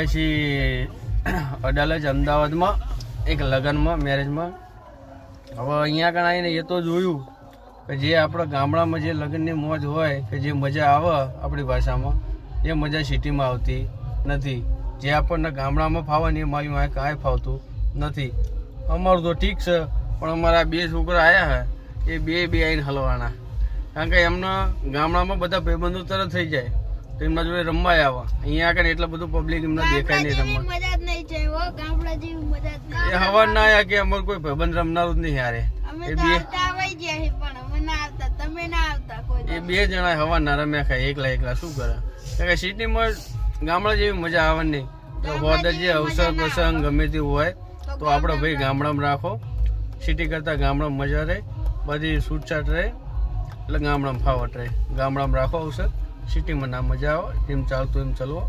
આવ્યા છીએ અડાલજ અમદાવાદમાં એક લગ્નમાં મેરેજમાં. હવે અહીંયા કણ આવીને એ તો જોયું કે જે આપણા ગામડામાં જે લગ્નની મોજ હોય કે જે મજા આવે આપણી ભાષામાં એ મજા સિટીમાં આવતી નથી. જે આપણને ગામડામાં ફાવે ને એ મારી વાંહે કાંઈ ફાવતું નથી. અમારું તો ઠીક છે, પણ અમારા બે છોકરા આવ્યા છે એ બે આવીને હલવાના, કારણ કે એમના ગામડામાં બધા ભાઈબંધો તરત થઈ જાય તો એમના જોડે રમવા આવે. અહીંયા આગળ એટલા બધું પબ્લિક એમને દેખાય નહીં રમવા. એ હવા ના આવ્યા કે અમારું કોઈ ભાઈબંધ રમનારું જ નહીં હારે. એ બે જણા હવા ના રમ્યા ખાય એકલા શું કરે? કારણ કે સિટીમાં ગામડા જેવી મજા આવે નહીં. હોદર જે અવસર પ્રસંગ ગમે તે હોય તો આપણે ભાઈ ગામડામાં રાખો. સિટી કરતા ગામડામાં મજા રહે, બધી છૂટછાટ રહે, એટલે ગામડામાં ફાવટ રહે. ગામડામાં રાખો અવસર, સિટીમાં ના મજા આવે. જેમ ચાલતું એમ ચલવો.